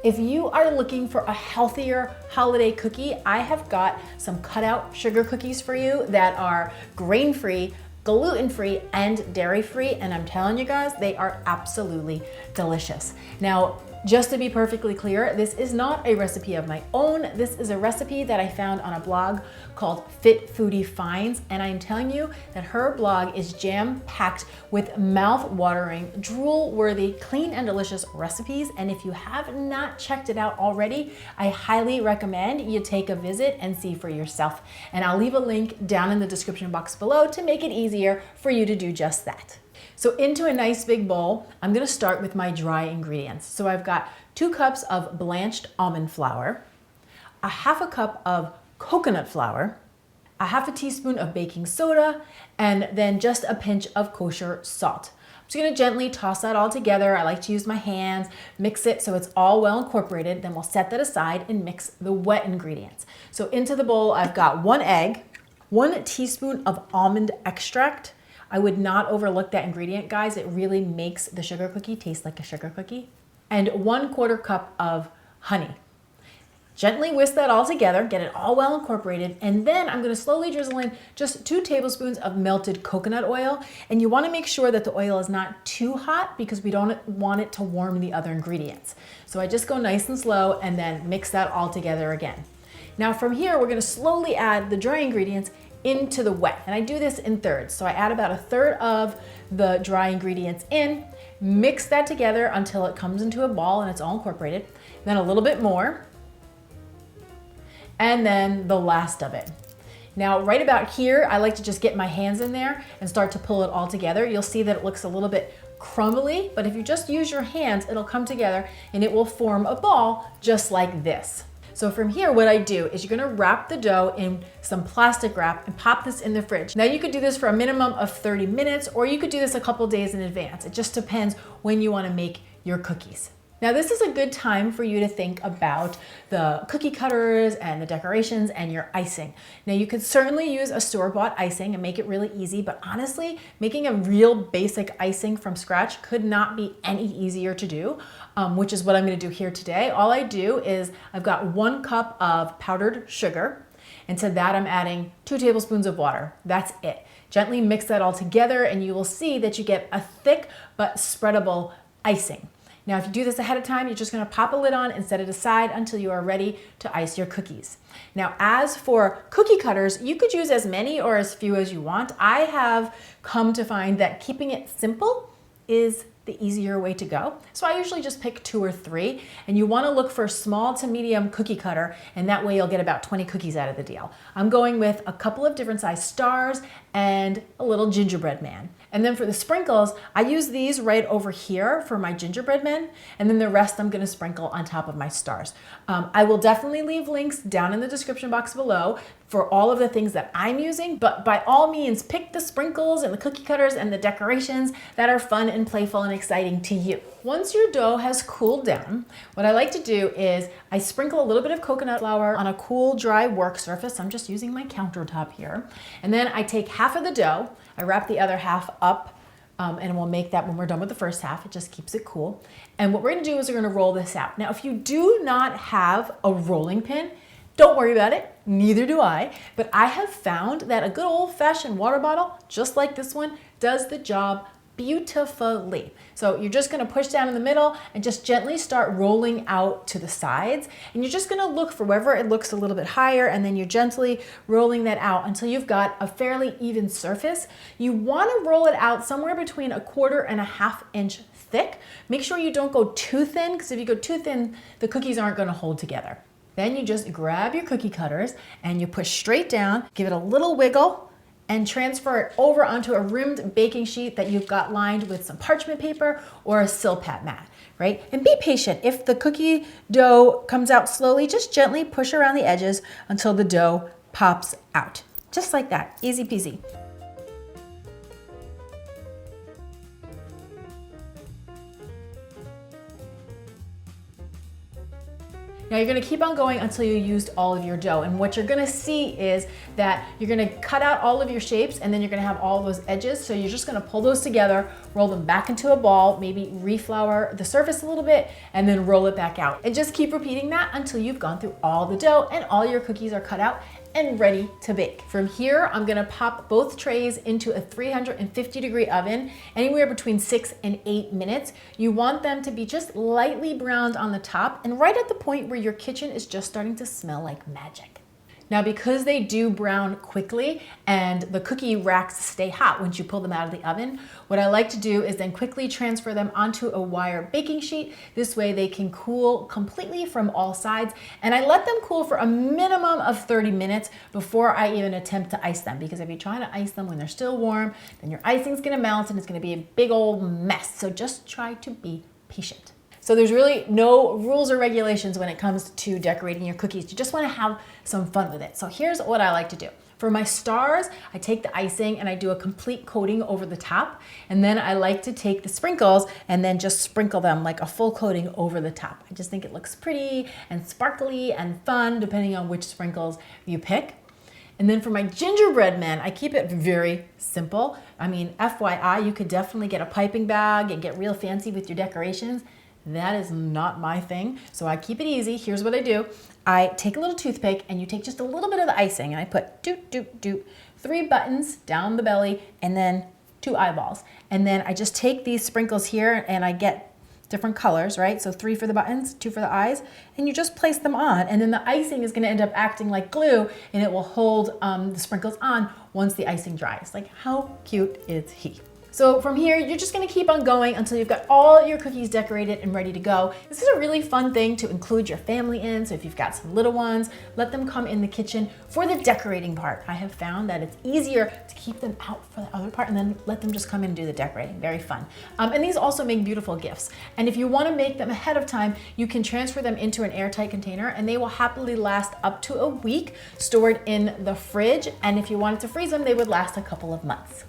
If you are looking for a healthier holiday cookie, I have got some cutout sugar cookies for you that are grain-free, gluten-free, and dairy-free, and I'm telling you guys, they are absolutely delicious. Now, just to be perfectly clear, this is not a recipe of my own. This is a recipe that I found on a blog called Fit Foodie Finds, and I'm telling you that her blog is jam-packed with mouth-watering, drool-worthy, clean and delicious recipes, and if you have not checked it out already, I highly recommend you take a visit and see for yourself. And I'll leave a link down in the description box below to make it easier for you to do just that. So into a nice big bowl, I'm gonna start with my dry ingredients. So I've got 2 cups of blanched almond flour, a half a cup of coconut flour, a half a teaspoon of baking soda, and then just a pinch of kosher salt. I'm just gonna gently toss that all together. I like to use my hands, mix it so it's all well incorporated. Then we'll set that aside and mix the wet ingredients. So into the bowl, I've got 1 egg, 1 teaspoon of almond extract. I would not overlook that ingredient, guys. It really makes the sugar cookie taste like a sugar cookie. And 1/4 cup of honey. Gently whisk that all together, get it all well incorporated, and then I'm gonna slowly drizzle in just 2 tablespoons of melted coconut oil. And you wanna make sure that the oil is not too hot because we don't want it to warm the other ingredients. So I just go nice and slow and then mix that all together again. Now from here, we're gonna slowly add the dry ingredients into the wet. And I do this in thirds. So I add about 1/3 of the dry ingredients in, mix that together until it comes into a ball and it's all incorporated. Then a little bit more, and then the last of it. Now, right about here, I like to just get my hands in there and start to pull it all together. You'll see that it looks a little bit crumbly, but if you just use your hands, it'll come together and it will form a ball just like this. So from here, what I do is you're gonna wrap the dough in some plastic wrap and pop this in the fridge. Now you could do this for a minimum of 30 minutes, or you could do this a couple days in advance. It just depends when you wanna make your cookies. Now this is a good time for you to think about the cookie cutters and the decorations and your icing. Now you could certainly use a store-bought icing and make it really easy, but honestly, making a real basic icing from scratch could not be any easier to do, which is what I'm gonna do here today. All I do is I've got 1 cup of powdered sugar, and to that I'm adding 2 tablespoons of water. That's it. Gently mix that all together and you will see that you get a thick but spreadable icing. Now, if you do this ahead of time, you're just gonna pop a lid on and set it aside until you are ready to ice your cookies. Now, as for cookie cutters, you could use as many or as few as you want. I have come to find that keeping it simple is the easier way to go. So I usually just pick 2 or 3, and you wanna look for small to medium cookie cutter, and that way you'll get about 20 cookies out of the deal. I'm going with a couple of different size stars and a little gingerbread man. And then for the sprinkles, I use these right over here for my gingerbread men, and then the rest I'm gonna sprinkle on top of my stars. I will definitely leave links down in the description box below for all of the things that I'm using, but by all means, pick the sprinkles and the cookie cutters and the decorations that are fun and playful and exciting to you. Once your dough has cooled down, what I like to do is I sprinkle a little bit of coconut flour on a cool, dry work surface. I'm just using my countertop here. And then I take half of the dough, I wrap the other half up, and we'll make that when we're done with the first half. It just keeps it cool. And what we're gonna do is we're gonna roll this out. Now, if you do not have a rolling pin, don't worry about it, neither do I, but I have found that a good old-fashioned water bottle, just like this one, does the job beautifully. So you're just gonna push down in the middle and just gently start rolling out to the sides. And you're just gonna look for wherever it looks a little bit higher, and then you're gently rolling that out until you've got a fairly even surface. You wanna roll it out somewhere between 1/4 and 1/2 inch thick. Make sure you don't go too thin, because if you go too thin, the cookies aren't gonna hold together. Then you just grab your cookie cutters and you push straight down, give it a little wiggle, and transfer it over onto a rimmed baking sheet that you've got lined with some parchment paper or a Silpat mat, right? And be patient. If the cookie dough comes out slowly, just gently push around the edges until the dough pops out. Just like that, easy peasy. Now you're gonna keep on going until you used all of your dough. And what you're gonna see is that you're gonna cut out all of your shapes and then you're gonna have all those edges. So you're just gonna pull those together, roll them back into a ball, maybe reflour the surface a little bit, and then roll it back out. And just keep repeating that until you've gone through all the dough and all your cookies are cut out and ready to bake. From here, I'm gonna pop both trays into a 350-degree oven, anywhere between 6 and 8 minutes. You want them to be just lightly browned on the top and right at the point where your kitchen is just starting to smell like magic. Now, because they do brown quickly and the cookie racks stay hot once you pull them out of the oven, what I like to do is then quickly transfer them onto a wire baking sheet. This way they can cool completely from all sides. And I let them cool for a minimum of 30 minutes before I even attempt to ice them. Because if you try to ice them when they're still warm, then your icing's gonna melt and it's gonna be a big old mess. So just try to be patient. So there's really no rules or regulations when it comes to decorating your cookies. You just want to have some fun with it. So here's what I like to do. For my stars, I take the icing and I do a complete coating over the top. And then I like to take the sprinkles and then just sprinkle them like a full coating over the top. I just think it looks pretty and sparkly and fun depending on which sprinkles you pick. And then for my gingerbread men, I keep it very simple. I mean, FYI, you could definitely get a piping bag and get real fancy with your decorations. That is not my thing. So I keep it easy. Here's what I do. I take a little toothpick and you take just a little bit of the icing and I put 3 buttons down the belly and then 2 eyeballs. And then I just take these sprinkles here and I get different colors, right? So 3 for the buttons, 2 for the eyes, and you just place them on. And then the icing is gonna end up acting like glue and it will hold the sprinkles on once the icing dries. Like, how cute is he? So from here, you're just gonna keep on going until you've got all your cookies decorated and ready to go. This is a really fun thing to include your family in. So if you've got some little ones, let them come in the kitchen for the decorating part. I have found that it's easier to keep them out for the other part and then let them just come in and do the decorating. Very fun. And these also make beautiful gifts. And if you wanna make them ahead of time, you can transfer them into an airtight container and they will happily last up to a week stored in the fridge. And if you wanted to freeze them, they would last a couple of months.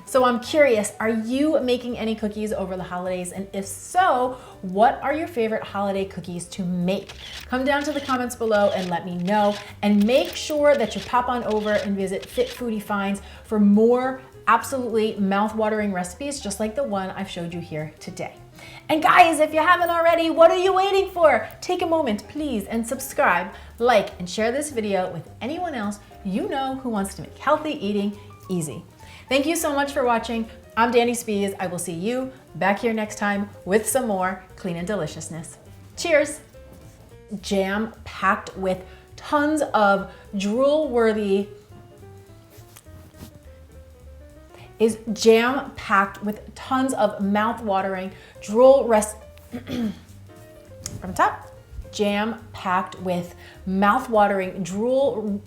So I'm curious, are you making any cookies over the holidays? And if so, what are your favorite holiday cookies to make? Come down to the comments below and let me know. And make sure that you pop on over and visit Fit Foodie Finds for more absolutely mouth-watering recipes, just like the one I've showed you here today. And guys, if you haven't already, what are you waiting for? Take a moment, please, and subscribe, like, and share this video with anyone else you know who wants to make healthy eating easy. Thank you so much for watching. I'm Dani Spies. I will see you back here next time with some more clean and deliciousness. Cheers. Jam packed with tons of drool-worthy mouth-watering from top. Jam packed with mouth-watering drool